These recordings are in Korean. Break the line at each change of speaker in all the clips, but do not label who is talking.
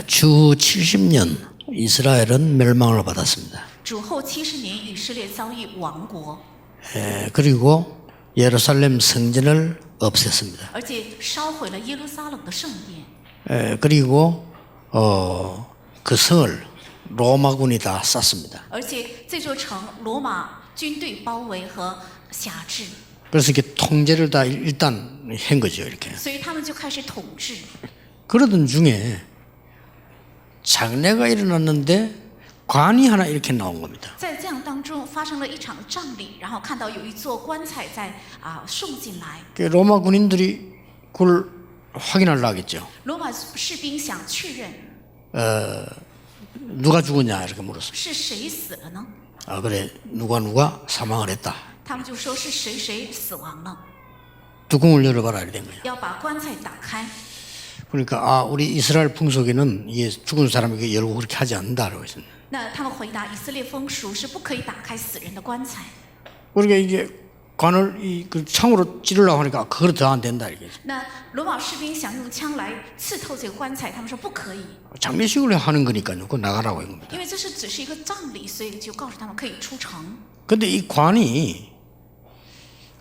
주 70년 이스라엘은 멸망을 받았습니다.
主后70年，以色列遭遇亡国，
그리고 예루살렘 성전을 없앴습니다.
而且烧毁了耶路撒冷的圣殿，
그리고 그 성을 로마군이 다 쌌습니다.
而且这座城罗马军队包围和辖制，
그래서 이렇게 통제를 다 일단 한 거죠. 이렇게.
所以他们就开始统治。
그러던 중에 장례가 일어났는데 관이 하나 이렇게 나온 겁니다.
在这样当中发生了一场葬礼，然后看到有一座棺材在送进来，
로마 군인들이 그걸 확인하려고 하겠죠.
罗马士兵想确认
누가 죽었냐 이렇게 물었어요.
是谁死了呢？
그래 누가 사망을 했다.
他们就说是谁谁死亡了，
뚜껑을 열어봐라 이렇게 된 거예요.
要把棺材打开。
그러니까 우리 이스라엘 풍속에는 이게 죽은 사람에게 열고 그렇게 하지 않는다라고 했습니다.
那他们回答，以色列风俗是不可以打开死人的棺材。
그러니까 이게 관을 그 창으로 찌르려고 하니까 그걸 더 안 된다 이게.
那罗马士兵想用枪来刺透这个棺材，他们说不可以，
장례식을 하는 거니까요. 그거 나가라고 한 겁니다.
因为这是只是一个葬礼，所以就告诉他们可以出城。
근데 이 관이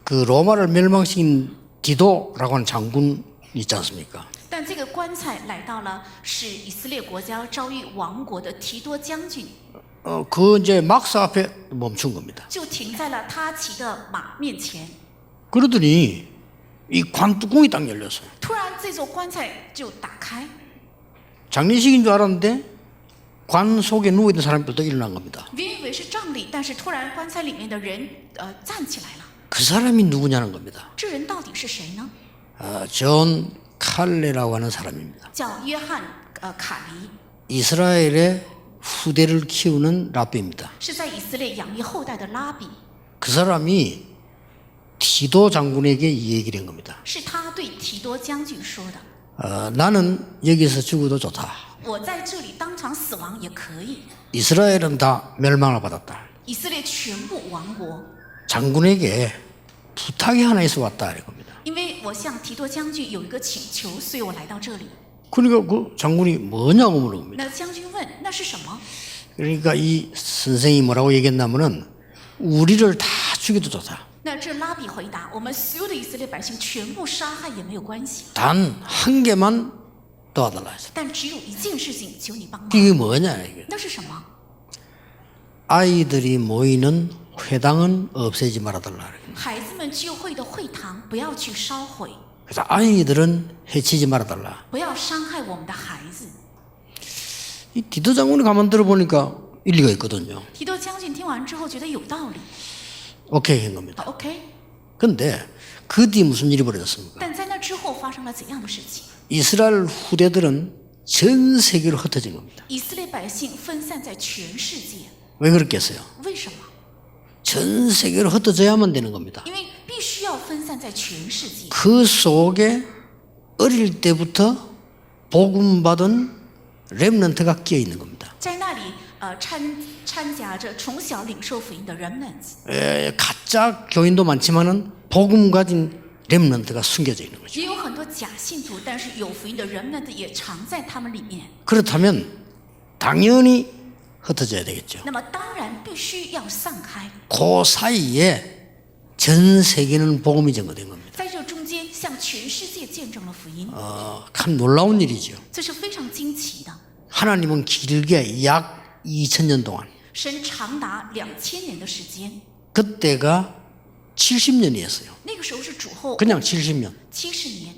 그 로마를 멸망시킨 디도라고 하는 장군 있지 않습니까?
但这个棺材来到了使以色列国家遭遇亡国的提多将军，
그 이제 막사 앞에 멈춘 겁니다.
就停在了他骑的马面前。
그러더니 이 관 뚜껑이 딱 열렸어요.
突然，这座棺材就打开，
장례식인 줄 알았는데 관 속에 누워있는 사람들도 일어난 겁니다.
原以为是葬礼，但是突然棺材里面的人站起来了。
그 사람이 누구냐는 겁니다.
这人到底是谁呢？
존 칼레라고 하는 사람입니다.
叫约翰卡尼，
이스라엘의 후대를 키우는 랍비입니다.
是在以色列养育后代的拉比，
그 사람이 디도 장군에게 이 얘기를 한 겁니다.
是他对提多将军说的。
나는 여기서 죽어도 좋다.
我在这里当场死亡也可以。
이스라엘은 다 멸망을 받았다.
以色列全部亡国，
장군에게 부탁이 하나 있어 왔다 이런 겁니다.
因为我向提多将军有一个请求，所以我来到这里。
그러니까 그 장군이 뭐냐고 물어봅니다.
那将军问：“那是什么
그러니까 이 선생이 뭐라고 얘기했냐면은 우리를 다 죽여도 좋다. ？”
那这拉比回答：“我们所有的以色列百姓全部杀害也没有关系，
단 한 개만 도와달라 했어.
但只有一件事情求你帮忙。
이게 뭐냐 이게.
那是什么？
아이들이 모이는 회당은 없애지 말아달라.
孩子们聚会的会堂不要去烧毁，
그래서 아이들은 해치지 말아달라.
不要伤害我们的孩子。
이 디도 장군이 가만 들어보니까 일리가 있거든요.
提多将军听完之后觉得有道理，
오케이 한 겁니다.
好 OK。
근데 그 뒤에 무슨 일이 벌어졌습니까?
但在那之后发生了怎样的事情？
이스라엘 후대들은 전 세계로 흩어진 겁니다.
以色列百姓分散在全世界，
왜 그렇겠어요?
为什么？
전 세계로 흩어져야만 되는 겁니다.
因为必须要分散在全世界。
그 속에 어릴 때부터 복음 받은 렘넌트가 끼어 있는 겁니다.
在那里，掺杂着从小领受福音的 remnants，
가짜 교인도 많지만은 복음 가진 렘넌트가 숨겨져 있는 거죠.
也有很多假信徒，但是有福音的 remnant 也藏在他们里面。
그렇다면 당연히 흩어져야 되겠죠.
那么当然必须要散开，
그 사이에 전 세계는 복음이 전거된 겁니다.
在这中间向全世界见证了福音，
참 놀라운 일이죠.
这是非常惊奇的。
하나님은 길게 약 2000년 동안
神长达2000年的时间，
그때가 70년이었어요.
那个时候是主后
그냥 70년.
70年，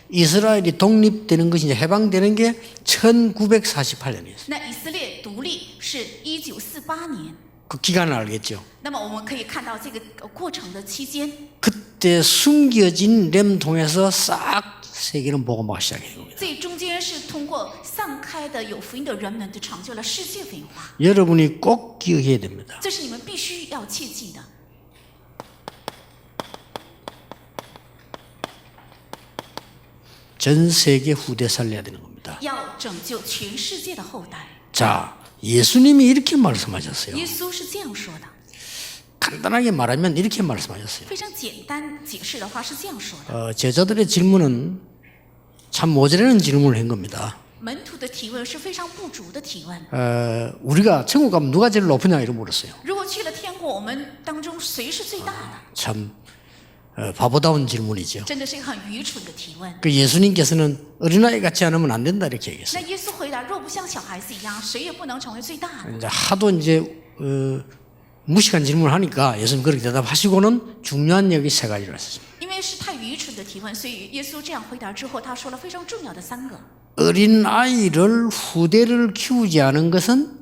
이스라엘이 독립되는 것이 이제 해방되는 게 1948년이었어요.
那以色列独立是1948年。
그 기간을 알겠죠.
那么我们可以看到这个过程的期间，
그때 숨겨진 렘통에서 싹 세계는 복음화가 시작된 겁니다.
这中间是通过散开的有福音的人们，就成就了世界福音化。
여러분이 꼭 기억해야 됩니다.
这是你们必须要切记的。
전 세계 후대 살려야 되는 겁니다.
要拯救全世界的后代。
자, 예수님이 이렇게 말씀하셨어요.
耶稣是这样说的，
간단하게 말하면 이렇게 말씀하셨어요.
非常简单解释的话是这样说的。
제자들의 질문은 참 모자라는 질문을 한 겁니다.
门徒的提问是非常不足的提问。
우리가 천국 가면 누가 제일 높으냐 이렇게 물었어요.
如果去了天国，我们当中谁是最大的？
참 바보다운 질문이죠.
真的是一个很愚蠢的提问。
그 예수님께서는 어린아이 같지 않으면 안 된다 이렇게 얘기했어요.
那耶稣回答：若不像小孩子一样，谁也不能成为最大的。
이제 하도 이제 무식한 질문을 하니까 예수님 그렇게 대답하시고는 중요한 얘기 세 가지를 하셨습니다.
因为是太愚蠢的提问，所以耶稣这样回答之后，他说了非常重要的3个。
어린아이를 후대를 키우지 않은 것은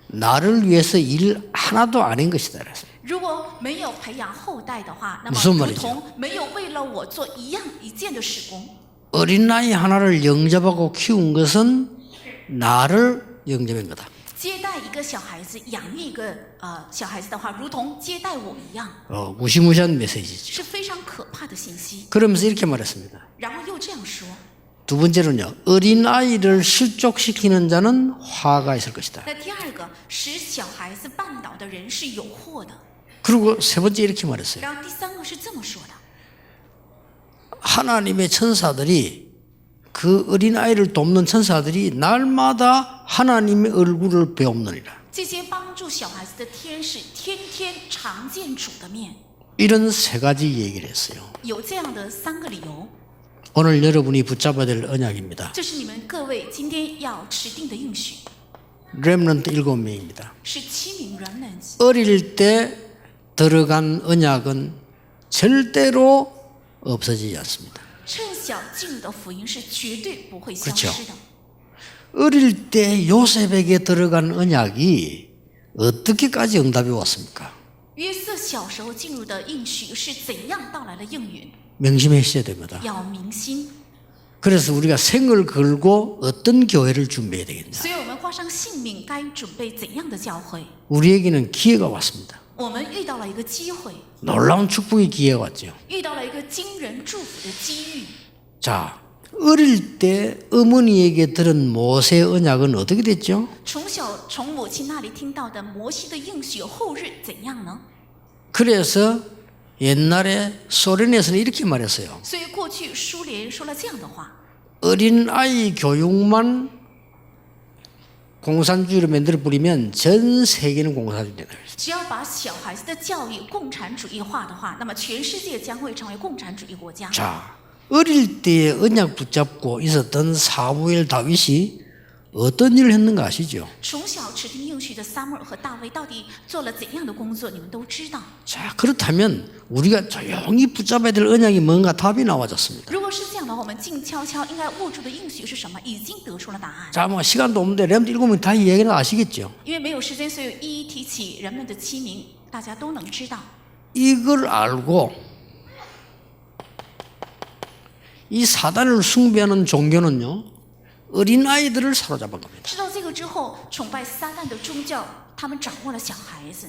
나를 위해서 일 하나도 안 한 것이다. 그랬어요.
如果没有培养后代的话，那么
무슨
如
말이죠?
同没有为了我做一件的事工。
어린아이 하나를 영접하고 키운 것은 나를 영접한 거다.
接待一个小孩子，养育一个小孩子的话，如同接待我一样，
무시무시한 메시지죠.
是非常可怕的信息。
그러면서 이렇게 말했습니다.
然后又这样说，
두 번째로는요. 어린아이를 실족시키는 자는 화가 있을 것이다.
那第二个，使小孩子绊倒的人是有祸的。
그리고 세 번째 이렇게 말했어요.
然后第3个是这么说的：
하나님의 천사들이 그 어린아이를 돕는 천사들이 날마다 하나님의 얼굴을 배움느니라.
这些帮助小孩子的天使，天天常见主的面。
이런 세 가지 얘기를 했어요.
有这样的3个理由，
오늘 여러분이 붙잡아야 될 언약입니다.
这是你们各位今天要持定的应许，
렘넌트 7명입니다.
是7名 remnants。
어릴 때 들어간 언약은 절대로 없어지지 않습니다.
趁小进入的福音是绝对不会消
그렇죠
失的。
어릴 때 요셉에게 들어간 언약이 어떻게까지 응답이 왔습니까?
约瑟小时候进入的应许是怎样到来的应允？
명심하셔야 됩니다.
要明心。
그래서 우리가 생을 걸고 어떤 교회를 준비해야 되겠냐.
所以我们花上性命，该准备怎样的教会？
우리에게는 기회가 왔습니다.
我们遇到了一个机会，
놀라운 축복의 기회가 왔죠.
遇到了一个惊人祝福的机遇。
자, 어릴 때 어머니에게 들은 모세의 언약은 어떻게 됐죠?
从小从母亲那里听到的摩西的应许后日怎样呢？
그래서 옛날에 소련에서는 이렇게 말했어요.
所以过去苏联说了这样的话：
어린아이 교육만 공산주의로 만들어 버리면 전 세계는 공산주의다.
只要把小孩子的教育共产主义化的话，那么全世界将会成为共产主义国家。
자, 어릴 때 언약 붙잡고 있었던 사무엘 다윗이 어떤 일을 했는가 아시죠?
从小持定应许的撒母耳和大卫到底做了怎样的工作？你们都知道。
자, 그렇다면 우리가 조용히 붙잡아야 될 언약이 뭔가 답이 나와졌습니다.
如果是这样的话，我们静悄悄应该握住的应许是什么？已经得出了答案。
자, 뭐 시간도 없는데 렘드 7명 다 얘기는 아시겠죠?
因为没有时间，所以一一提起人们的7名，大家都能知道。
이걸 알고 이 사단을 숭배하는 종교는요, 어린아이들을 사로잡은 겁니다.
知道这个之后，崇拜撒旦的宗教，他们掌握了小孩子。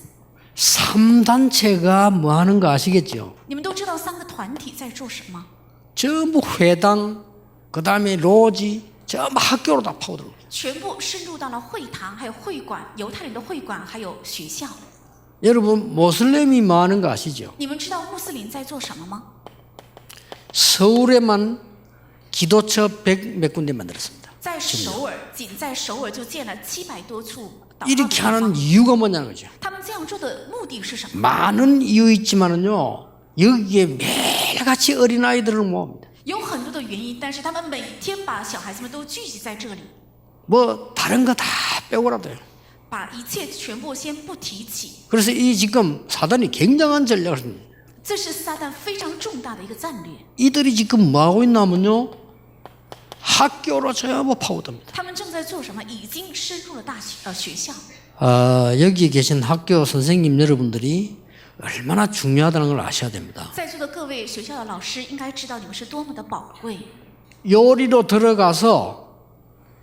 3단체가 뭐 하는 거 아시겠죠?
你们都知道3个团体在做什么？
전부 회당, 그 다음에 로지, 전부 학교로 다 파고들고.
全部深入到了会堂，还有会馆，犹太人的会馆，还有学校。
여러분, 모슬렘이 뭐 하는 거 아시죠?
你们知道穆斯林在做什么吗？
서울에만 기도처 100몇 군데 만들었습니다.
在首尔，仅在首尔就建了700多处祷告的
이렇게
地方。
하는 이유가 뭐냐는 거죠.
他们这样做的目的是什么？
많은 이유 있지만은요, 여기에 매일같이 어린아이들을 모읍니다.
有很多的原因，但是他们每天把小孩子们都聚集在这里，
뭐 다른 거 다 빼고라도요.
把一切全部先不提起。
그래서 이 지금 사단이 굉장한 전략을 합니다.
这是撒旦非常重大的一个战略。
이들이 지금 뭐 하고 있냐면요, 학교로 전부 파고듭니다.
他们正在做什么？已经深入了学校。
여기 계신 학교 선생님 여러분들이 얼마나 중요하다는 걸 아셔야 됩니다.
在座的各位学校的老师应该知道你们是多么的宝贵。
요리로 들어가서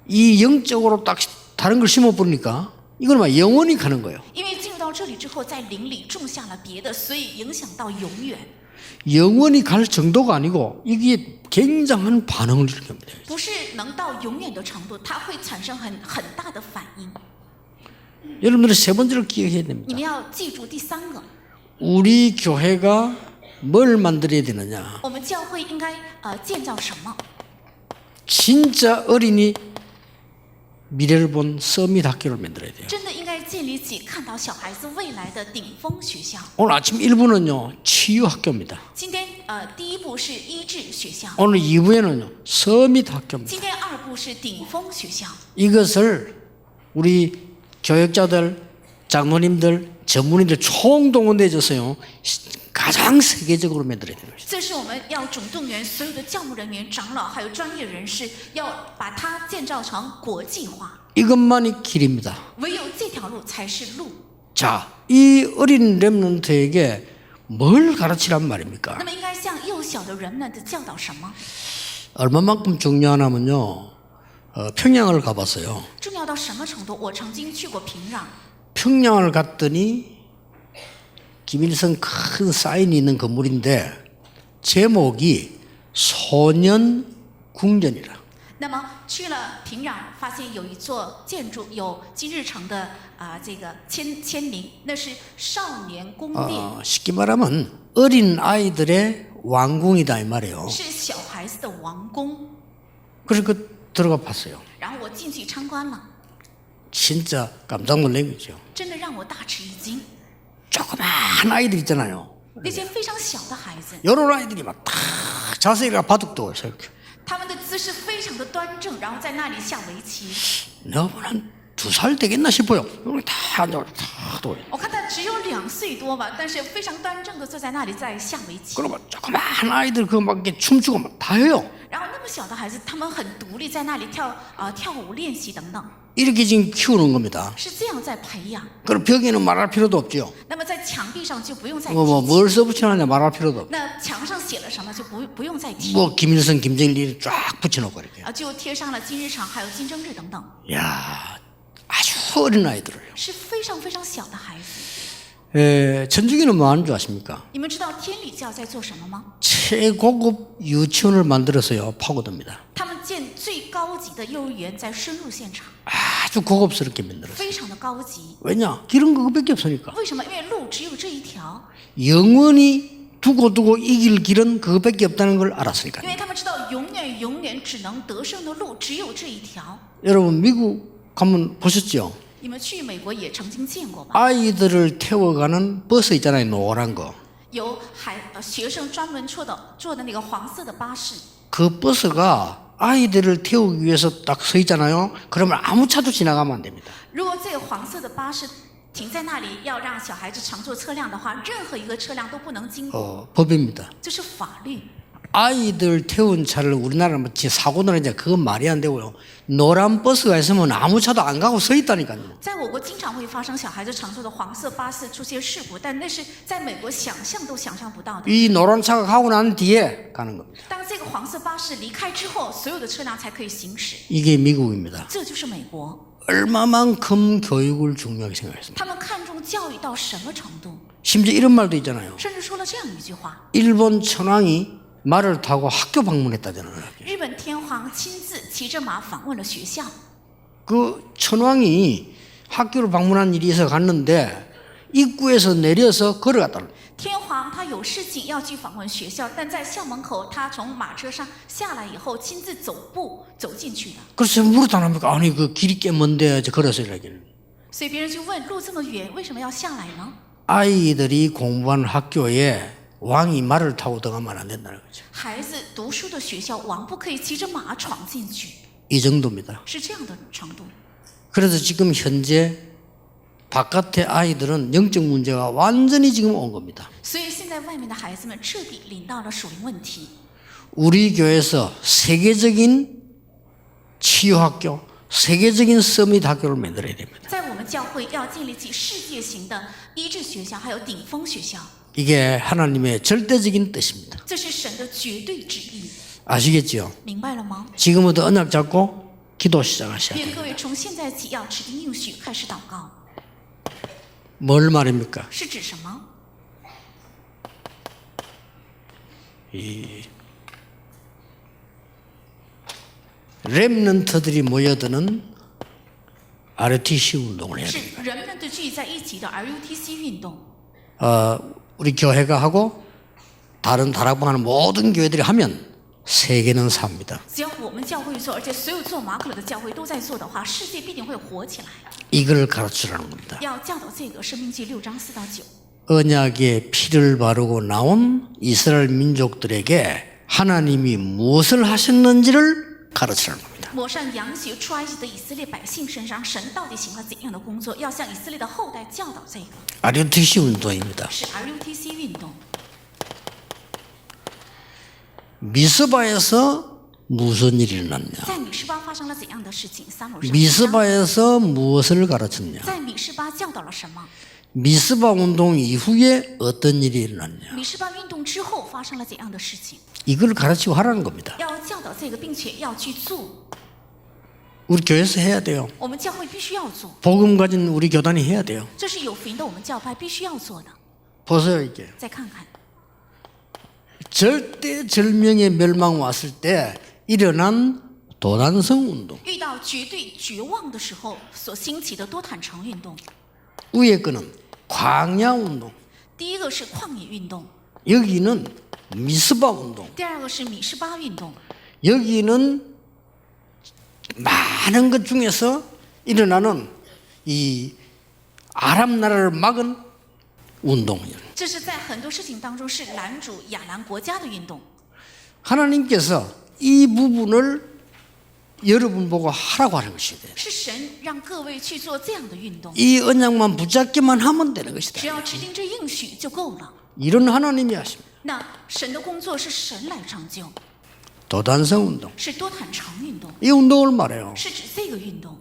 이 영적으로 딱 다른 걸 심어버리니까 이건 막 영원히 가는 거예요.
因为进入到这里之后，在灵里种下了别的，所以影响到永远。
영원히 갈 정도가 아니고 이게 굉장한 반응을 일으킵니다.
不是能到永远的程度，它会产生很大的反应。
여러분들은 세 번째를 기억해야
你
됩니다.
们要记住第3个，
우리 교회가 뭘 만들어야 되느냐.
我们教会应该建造什么？
진짜 어린이 미래를 본 서밋 학교를 만들어야 돼요.
真的应该建立起看到小孩子未来的顶峰学校。
오늘 아침 1부는요 치유 학교입니다.
今天第一步是医治学校，
오늘 2부에는요 서밋 학교입니다.
今天二步是顶峰学校。
이것을 우리 교역자들, 장로님들, 전문의들 총동원돼져서요 가장 세계적으로 만들어야 되는 것이죠.
这是我们要总动员所有的教牧人员、长老还有专业人士，要把它建造成国际化。
이것만이 길입니다.
唯有这条路才是路。
자, 이 어린 렘넌트에게 뭘 가르치란 말입니까?
那么应该向幼小的人们的教导什么？
얼마만큼 중요하냐면요. 평양을 가봤어요.
重要到什么程度？我曾经去过平壤，
평양을 갔더니 김일성 큰 사인이 있는 건물인데 제목이 소년궁전이라.
那么去了平壤，发现有一座建筑有金日成的这个签名，那是少年宫殿，
쉽게 말하면 어린 아이들의 왕궁이다 이 말이에요.
是小孩子的王宫。
그래서 들어가 봤어요.
然后我进去参观了，
진짜 깜짝 놀란 거죠.
真的让我大吃一惊。
조그만 아이들 있잖아요.
那些非常小的孩子，
여러 아이들이 막 다 자세가 바둑도 이렇게.
他们的姿势非常的端正，然后在那里下围棋。
내가 한 2살 되겠나 싶어요. 여기 다 앉아 다 둬요.
我看他只有2岁多吧，但是非常端正的坐在那里在下围棋。
그러면 조그만 아이들 그 막 이렇게 춤추고 막 다 해요.
然后那么小的孩子，他们很独立，在那里跳舞练习等等，
이렇게 지금 키우는 겁니다.
是这样在培养。
그럼 벽에는 말할 필요도 없죠.
那么在墙壁上就不用再提
뭘 써붙여놨냐 말할 필요도 없고.
那墙上写了什么就不用再提
뭐 김일성, 김정일 쫙 붙여놓고 이렇게.
就贴上了金日成还有金正日等等，
야, 아주 어린 아이들을요.
是非常非常小的孩子。
천주교는 뭐 하는 줄 아십니까?
你们知道天理教在做什么吗？
최고급 유치원을 만들어서요 파고듭니다.
他们建最高级的幼儿园在深入现场，
아주 고급스럽게 만들었어요.
非常的高级。
왜냐? 길은 그거밖에 없으니까.
为什么？因为路只有这一条，
영원히 두고 이길 길은 그거밖에 없다는 걸
因
알았으니까요.
为他们知道永远只能得胜的路只有这一条。
여러분 미국 가면 보셨죠?
你们去美国也曾经见过吧？
아이들을 태워가는 버스 있잖아요. 노란 거.
有学生专门坐的那个黄色的巴士，
그 버스가 아이들을 태우기 위해서 딱 서 있잖아요. 그러면 아무 차도 지나가면 안 됩니다.
如果这个黄色的巴士停在那里，要让小孩子乘坐车辆的话，任何一个车辆都不能经过，
법입니다.
这是法律。
아이들 태운 차를 우리나라는 사고 나는 이제 그건 말이 안 되고요. 노란 버스가 있으면 아무 차도 안 가고 서 있다니까요.
在我国经常会发生小孩子乘坐的黄色巴士出现事故，但那是在美国想象都想象不到的。
이 노란 차가 가고 난 뒤에 가는 겁니다.
当这个黄色巴士离开之后，所有的车辆才可以行驶。
이게 미국입니다.
这就是美国，
얼마만큼 교육을 중요하게 생각했습니다.
他们看重教育到什么程度，
심지어 이런 말도 있잖아요.
甚至说了这样一句话：
일본 천황이 말을 타고 학교 방문했다잖아요.
日本天皇亲自骑着马访问了学校。
그 천황이 학교를 방문한 일이 있어 갔는데 입구에서 내려서 걸어갔다.
天皇他有事情要去访问学校，但在校门口，他从马车上下来以后，亲自走进去的。
그래서 물었다니까 아니 그 길이 꽤 먼데 걸어서 이러기는.
所以别人就问：路这么远，为什么要下来呢？
아이들이 공부하는 학교에 왕이 말을 타고 들어가면 안 된다는 거죠.
孩子读书的学校，王不可以骑着马闯进去，
이 정도입니다.
是这样的程度。
그래서 지금 현재 바깥의 아이들은 영적 문제가 완전히 지금 온 겁니다.
所以现在外面的孩子们彻底领到了属灵问题。
우리 교회에서 세계적인 치유학교, 세계적인 서밋 학교를 만들어야 됩니다.
在我们教会要建立起世界型的医治学校，还有顶峰学校，
이게 하나님의 절대적인 뜻입니다.
这是神的绝对旨意，
아시겠죠?
明白了吗？
지금부터 언약 잡고 기도 시작하셔야
愿
돼요.
各位从现在起要持定应许，开始祷告，
뭘 말입니까?
是指什么？
렘넌트들이 모여드는 RTC 운동을 해야
是
됩니다.
人们的聚在一起的 RUTC 运动。
우리 교회가 하고 다른 다락방하는 모든 교회들이 하면 세계는 삽니다.
只要我们教会做，而且所有做马可勒的教会都在做的话，世界必定会活起来。
이걸 가르치라는 겁니다.
要教导这个《生命记》6章4到9。
언약의 피를 바르고 나온 이스라엘 민족들에게 하나님이 무엇을 하셨는지를 가르치라는 겁니다.
抹上羊血出埃及的以色列百姓身上，神到底行了怎样的工作？要向以色列的后代教导这个，
RUTC 운동입니다.
是 RUTC 运动。
미스바에서 무슨 일이 일어났냐?
在米示巴发生了怎样的事情？撒母耳上
미스바에서 무엇을 가르쳤냐?
在米示巴教导了什么？
미스바 운동 이후에 어떤 일이 일어났냐?
米示巴运动之后发生了怎样的事情？
이걸 가르치고 하라는 겁니다.
要教导这个，并且要去做。
우리 교회에서 해야 돼요.
我们教会必须要做，
복음 가진 우리 교단이 해야 돼요.
这是有福音的我们教派必须要做的。
보세요 이게.
再看看，
절대절명의 멸망 왔을 때 일어난 도단성 운동.
遇到绝对绝望的时候所兴起的多坦诚运动，
위에 거는 광야 운동.
第一个是旷野运动，
여기는 미스바 운동.
第二个是米示巴运动。
여기는 많은 것 중에서 일어나는 이 아람 나라를 막은 운동이에요.
这是在很多事情当中是拦阻亚兰国家的运动。
하나님께서 이 부분을 여러분 보고 하라고 하는 것이다.
是神让各位去做这样的运动，
이 언약만 붙잡기만 하면 되는
只
것이다.
要指定这应许就够了。
이런 하나님이 하십니다.
那神的工作是神来成就，
도단성 운동.
是多坦诚运动，
이 운동을 말해요.
是指这个运动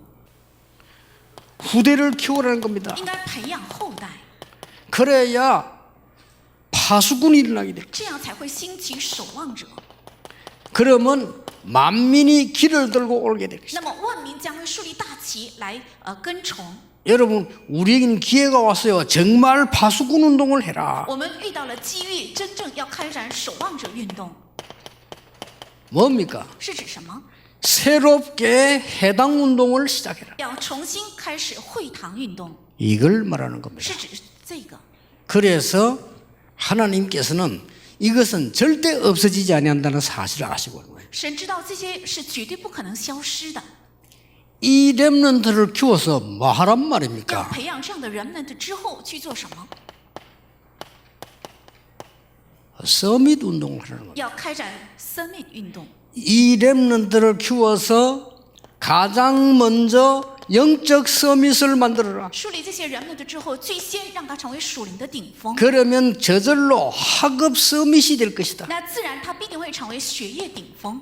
후대를 키우라는 겁니다.
应该培养后代，
그래야 파수꾼이 일어나게 돼.
这样才会兴起守望者。
그러면 만민이 길을 들고 오게 될 것이다.
那么万民将会树立大旗来跟从。
여러분 우리에게는 기회가 왔어요. 정말 파수꾼 운동을 해라.
我们遇到了机遇，真正要开展守望者运动，
뭡니까?
是指什么？
새롭게 해당 운동을 시작해라.
要重新开始会堂运动，
이걸 말하는 겁니다.
是指这个。
그래서 하나님께서는 이것은 절대 없어지지 아니한다는 사실을 아시고 있는 거예요.
神知道这些是绝对不可能消失的，
이 렘넌트를 키워서 뭐 하란
要
말입니까?
培养这样的人们之后去做什么？
서밋 운동을 하는 거예요.
要开展 Summit 运动，
이 렘넌트를 키워서 가장 먼저 영적 서밋을 만들어라.
树立这些人们之后，最先让他成为属灵的顶峰，
그러면 저절로 학업 서밋이 될 것이다.
那自然他必定会成为学业顶峰。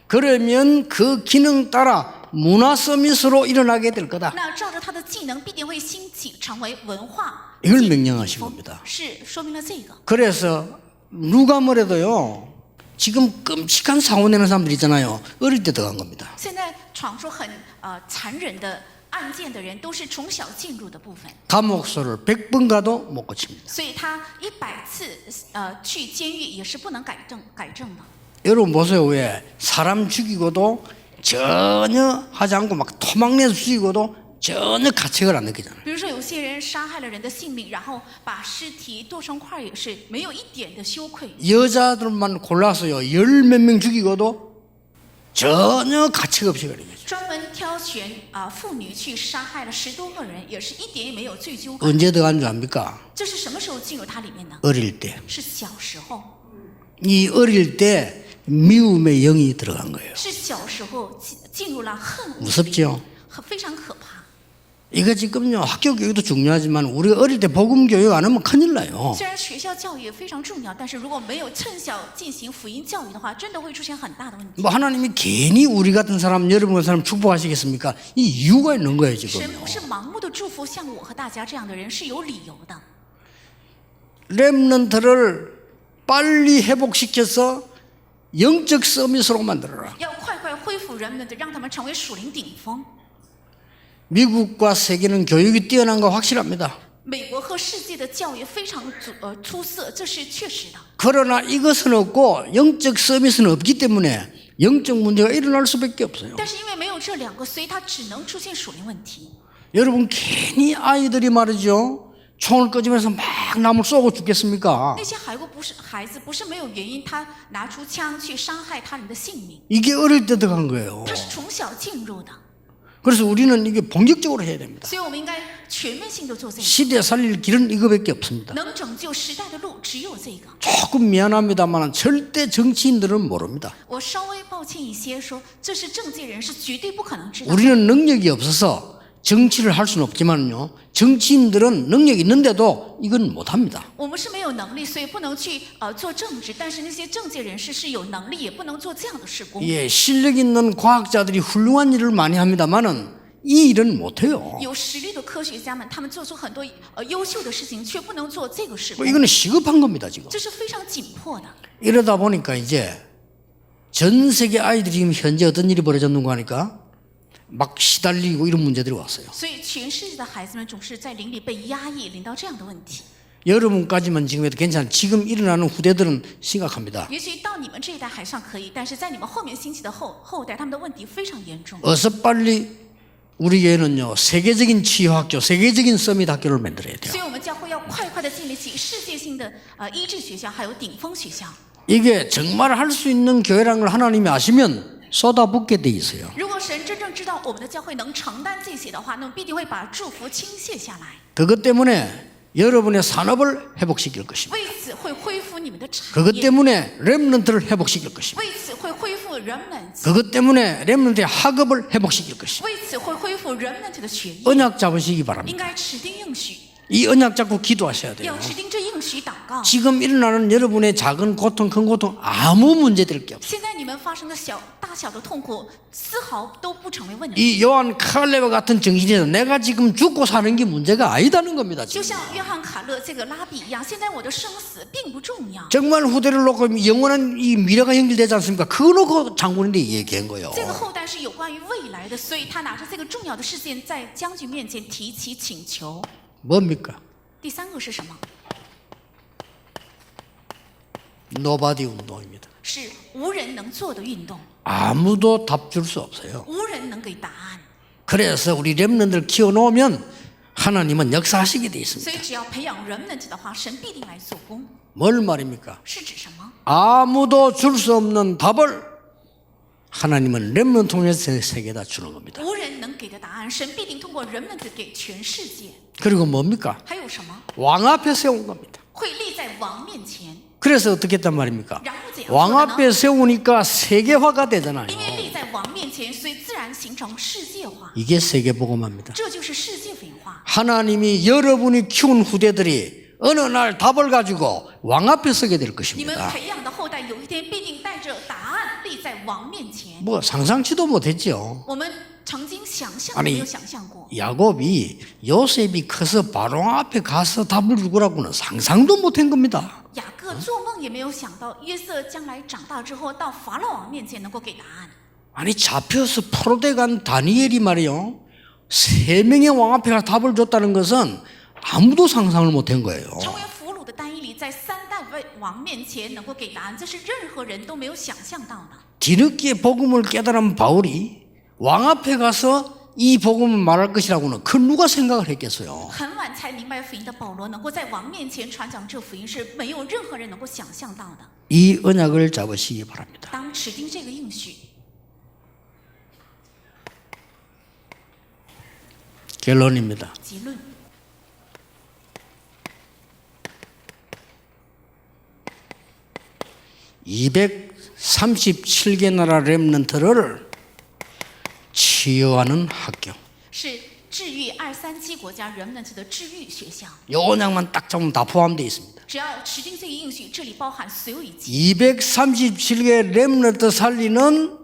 그러면 그 기능 따라 문화 서밋으로 일어나게 될 거다.
那照着他的技能，必定会兴起成为文化
이걸
顶
명령하신
峰
겁니다.
是说明了这个。
그래서 누가 뭐래도요. 지금 끔찍한 사고 내는 사람들 있잖아요. 어릴 때 들어간 겁니다.
现在闯出很残忍的案件的人，都是从小进入的部分，
감옥소를 100번 가도 못 고칩니다.
所以他100次去监狱也是不能改正的。
여러분 보세요. 왜 사람 죽이고도 전혀 하지 않고 막 토막내서 죽이고도 전혀 가책을 안 느끼잖아요.
比如说，有些人杀害了人的性命，然后把尸体剁成块，也是没有一点的羞愧。
여자들만 골라서요. 10몇 명 죽이고도 전혀 가책 없이 가는 거죠.
专门挑选妇女去杀害了10多个人，也是一点也没有罪疚感。
언제 들어간 줄 압니까?
这是什么时候进入它里面呢？
어릴 때.
是小时候，
이 어릴 때 미움의 영이 들어간 거예요.
是小时候进入了恨恶，
무섭죠?
非常可怕。
이거 지금요 학교 교육도 중요하지만 우리가 어릴 때 복음 교육 안 하면 큰일 나요.
虽然学校教育也非常重要，但是如果没有趁小进行福音教育的话，真的会出现很大的问题。
뭐 하나님이 괜히 우리 같은 사람 여러분 같은 사람 축복하시겠습니까? 이 이유가 있는 거예요
神
지금.
不是盲目的祝福像我和大家这样的人是有理由的。
렘넌트를 빨리 회복시켜서 영적 서밋으로 만들어라.
要快快恢复人们的，让他们成为属灵顶峰。
미국과 세계는 교육이 뛰어난 거 확실합니다.
美国和世界的教育非常出色，这是确实的。
그러나 이것은 없고 영적 서밋은 없기 때문에 영적 문제가 일어날 수밖에 없어요.
但是因为没有这两个，所以它只能出现属灵问题。
여러분 괜히 아이들이 말이죠. 총을 끄집어서 막 남을 쏘고 죽겠습니까?
那些孩子不是没有原因，他拿出枪去伤害他人的性命，
이게 어릴 때 들어간 거예요.
他是从小进入的。
그래서 우리는 이게 본격적으로 해야 됩니다.
所以我们应该全面性的做这个，
시대 살릴 길은 이거밖에 없습니다.
能拯救时代的路只有这个。
조금 미안합니다만 절대 정치인들은 모릅니다.
我稍微抱歉一些说，这是政界人士绝对不可能知道。
우리는 능력이 없어서 정치를 할 수는 없지만요. 정치인들은 능력이 있는데도 이건 못합니다.
我们是没有能力，所以不能去做政治。但是那些政界人士是有能力，也不能做这样的事工。
예, 실력 있는 과학자들이 훌륭한 일을 많이 합니다만은 이 일은 못해요.
有实力的科学家们，他们做出很多优秀的事情，却不能做这个事工，
이거는 시급한 겁니다, 지금.
这是非常紧迫的。
이러다 보니까 이제 전 세계 아이들이 지금 현재 어떤 일이 벌어졌는가 하니까 막 시달리고 이런 문제들이 왔어요.
所以全世界的孩子们总是在灵里被压抑，临到这样的问题。
여러분까지만 지금 해도 괜찮아요. 지금 일어나는 후대들은 심각합니다.
也许到你们这一代还算可以，但是在你们后面兴起的后代，他们的问题非常严重。
어서 빨리 우리 교회는요, 세계적인 치유학교, 세계적인 서밋 학교를 만들어야 돼요.
所以我们教会要快快的建立起世界性的医治学校，还有顶峰学校。
이게 정말 할 수 있는 교회라는 걸 하나님이 아시면 쏟아붓게 돼 있어요.
如果神真正知道我们的教会能承担这些的话，那么必定会把祝福倾泻下来。
그것 때문에 여러분의 산업을 회복시킬 것입니다.
为此会恢复你们的产
그것
业，
때문에 렘넌트를 회복시킬 것입니다.
为此会恢复 remnant，
그것 때문에 렘넌트의 학업을 회복시킬 것입니다.
为此会恢复 remnant 的学业。
언약 잡으시기
应
바랍니다.
该持定应许，
이 언약 잡고 기도하셔야 돼요.
要持定这应许祷告。
지금 일어나는 여러분의 작은 고통, 큰 고통 아무 문제될 게 없어요.
现在你们发生的大小的痛苦，丝毫都不成为问题。
이 요한 칼레와 같은 정신에서 내가 지금 죽고 사는 게 문제가 아니다는 겁니다.
就
지금.
像约翰卡勒这个拉比一样，现在我的生死并不重要。
정말 후대를 놓고 영원한 이 미래가 연결되지 않습니까? 그거 놓고 장군인데 얘기한 거예요.
这个后代是有关于未来的，所以他拿着这个重要的事件在将军面前提起请求。
뭡니까?
第三个是什么？
노바디 운동입니다.
是无人能做的运动，
아무도 답 줄 수 없어요.
无人能给答案。
그래서 우리 렘넌트를 키워놓으면 하나님은 역사하시게 돼
所
있습니다.
以只要培养 remnant 的话，神必定来做工。
뭘 말입니까?
是指什么？
아무도 줄 수 없는 답을 하나님은 렘넌트 통해서 세계에다 주는 겁니다.
无人能给的答案，神必定通过 remnant 给全世界。
그리고 뭡니까?
还有什么？
왕 앞에 세운 겁니다.
会立在王面前，
그래서 어떻게 했단 말입니까?
然后怎样
왕
做的呢？
앞에 세우니까 세계화가 되잖아요.
因为立在王面前，所以自然形成世界化，
이게 세계복음화입니다.
这就是世界文化。
하나님이 여러분이 키운 후대들이 어느 날 답을 가지고 왕 앞에 서게 될
你们
것입니다.
培养的后代有一天必定带着答案立在王面前。
뭐 상상치도 못했죠.
我们曾经想象都没有想象过，
야곱이 요셉이 커서 바로 앞에 가서 답을 주고라고는 상상도 못한 겁니다.
雅各做梦也没有想到约瑟将来长大之后到法老王面前能够给答案。
아니 잡혀서 포로돼 간 다니엘이 말이요. 3명의 왕 앞에 가서 답을 줬다는 것은 아무도 상상을 못한 거예요.
成为俘虏的但以理在3代王面前能够给答案，这是任何人都没有想象到的。
뒤늦게 복음을 깨달은 바울이 왕 앞에 가서 이 복음을 말할 것이라고는 그 누가 생각을 했겠어요.
很晚才明白福音的保罗，能够在王面前传讲这福音，是没有任何人能够想象到的。
이 언약을 잡으시기 바랍니다.
当持定这个应许，
결론입니다.
结论。
237개 나라 렘넌트를 치유하는 학교.
是治愈237国家 remnant 的治愈学校。
요 언약만 딱 잡으면 다 포함되어 있습니다.
只要持定这个应许，这里包含所有一切。
237개 렘넌트 살리는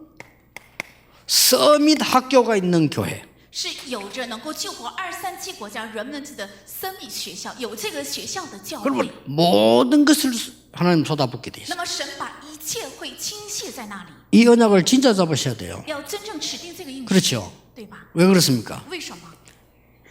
서밋 학교가 있는 교회.
是有着能够救活237国家 remnant 的森密学校，有这个学校的教
그러면
会，
모든 것을 하나님 쏟아붓게 돼
那
있어요.
么神把一切会倾泻在那里。
이 언약을 진짜 잡으셔야 돼요.
要真正持定这个应许，
그렇죠.
对吧？
왜 그렇습니까?
为什么？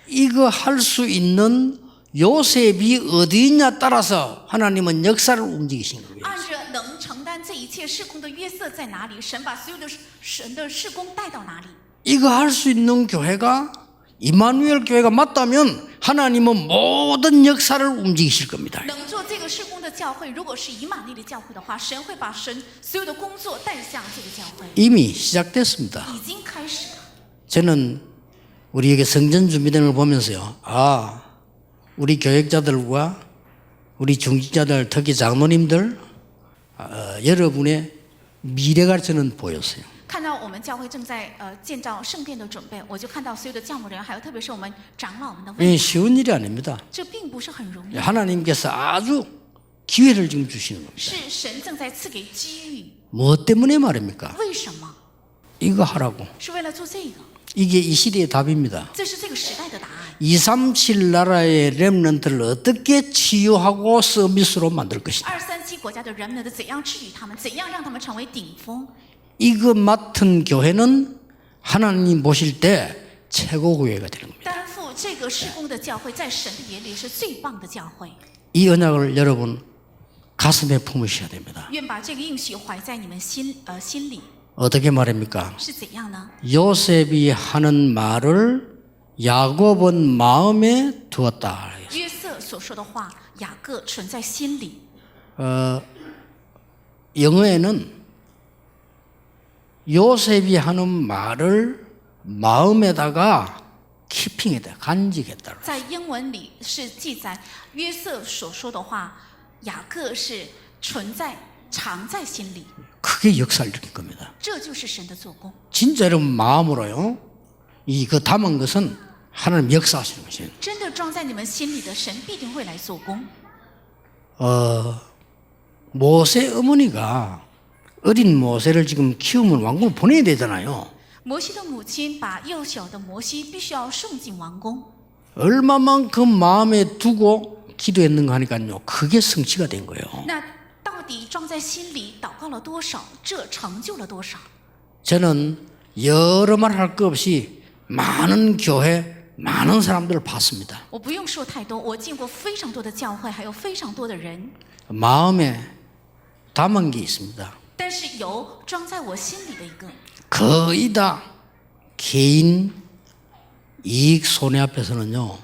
이거 할 수 있는 요셉이 어디 있냐 따라서 하나님은 역사를 움직이신 거예요.
按着能承担这一切事工的约瑟在哪里，神把所有的神的事工带到哪里。
이거 할 수 있는 교회가 이마누엘 교회가 맞다면 하나님은 모든 역사를 움직이실 겁니다.
能做这个事工的教会，如果是以马内利教会的话，神会把神所有的工作带向这个教会，
이미 시작됐습니다.
已经开始了。
저는 우리에게 성전 준비되는 걸 보면서요. 우리 교역자들과 우리 중직자들, 특히 장로님들, 여러분의 미래가 저는 보였어요.
看到我们教会正在建造圣殿的准备，我就看到所有的教牧人，还有特别是我们长老们的未
이게
来，
쉬운 일이 아닙니다.
这并不是很容易，
하나님께서 아주 기회를 지금 주시는 겁니다.
是神正在赐给机遇。
뭐 때문에 말입니까?
为什么？
이거 하라고.
是为了做这个，
이게 이 시대의 답입니다.
这是这个时代的答案。
237 나라의 렘넌트를 어떻게 치유하고 서비스로 만들 것이냐.
237国家的人们怎样治愈他们，怎样让他们成为顶峰？
이거 맡은 교회는 하나님 보실 때 최고 교회가 되는 겁니다.
担负这个事工的教会，在神的眼里是最棒的教会。
이 언약을 여러분 가슴에 품으셔야 됩니다.
愿把这个应许怀在你们心里。
어떻게 말입니까?
是怎样呢？
요셉이 하는 말을 야곱은 마음에 두었다.
约瑟所说的话，雅各存在心里。
영어에는 요셉이 하는 말을 마음에다가 키핑했다, 간직했다.
在英文里是记载约瑟所说的话，雅各是藏在心里。
크게 역사를 일으킨 겁니다.
这就是神的做工。
진짜 여러분 마음으로요. 그 담은 것은 하나님 역사하시는 것이에요.
真的装在你们心里的神必定会来做工。
모세 어머니가 어린 모세를 지금 키우면 왕궁을 보내야 되잖아요.
摩西的母亲把幼小的摩西必须要送进王宫，
얼마만큼 마음에 두고 기도했는가 하니까요. 그게 성취가 된 거예요.
那到底装在心里祷告了多少？这成就了多少？
저는 여러 말 할 것 없이 많은 교회, 많은 사람들을 봤습니다.
我不用说太多，我见过非常多的教会，还有非常多的人，
마음에 담은 게 있습니다.
但是有装在我心里的一个，
거의 다 개인 이익 손해 앞에서는요.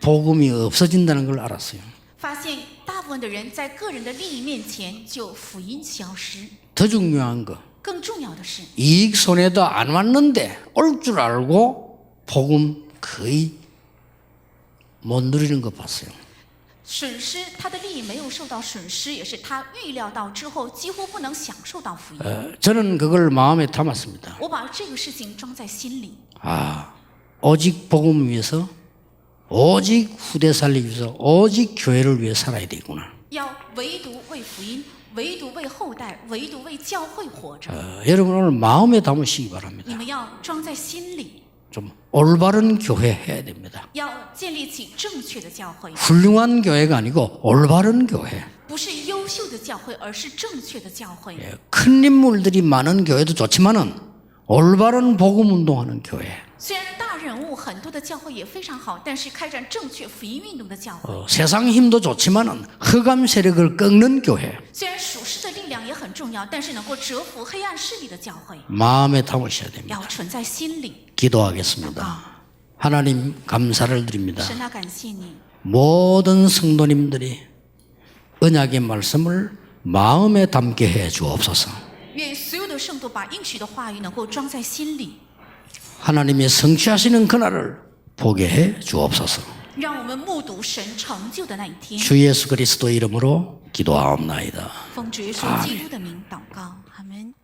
복음이 없어진다는 걸 알았어요.
发现大部分的人在个人的利益面前就福音消失。
더 중요한 거.
更重要的是，
이익 손해도 안 왔는데 올 줄 알고 복음 거의 못 누리는 거 봤어요.
损失他的利益没有受到损失，也是他预料到之后几乎不能享受到福音。
저는 그걸 마음에 담았습니다.
我把这个事情装在心里，
오직 복음을 위해서, 오직 후대 살리기 위해서, 오직 교회를 위해 살아야 되구나.
要唯独为福音，唯独为后代，唯独为教会活着。
여러분 오늘 마음에 담으시기 바랍니다.
你们要装在心里，
좀 올바른 교회 해야 됩니다.
要建立起正确的教会，
훌륭한 교회가 아니고 올바른 교회.
不是优秀的教会，而是正确的教会。
큰 인물들이 많은 교회도 좋지만은 올바른 복음 운동하는 교회.
虽然大人物很多的教会也非常好，但是开展正确福音运动的教会，
세상 힘도 좋지만은 흑암 세력을 꺾는 교회.
虽然属世的力量也很重要，但是能够折服黑暗势力的教会，
마음에 담으셔야 됩니다.
要存在心里。
기도하겠습니다. 하나님 감사를 드립니다.
神啊，感谢你，
모든 성도님들이 언약의 말씀을 마음에 담게 해 주옵소서.
愿所有的圣徒把应许的话语能够装在心里，
하나님의 성취하시는 그날을 보게 해 주옵소서.
让我们目睹神成就的那一天。
주 예수 그리스도 이름으로 기도하옵나이다.
奉主耶稣基督的名祷告，阿门。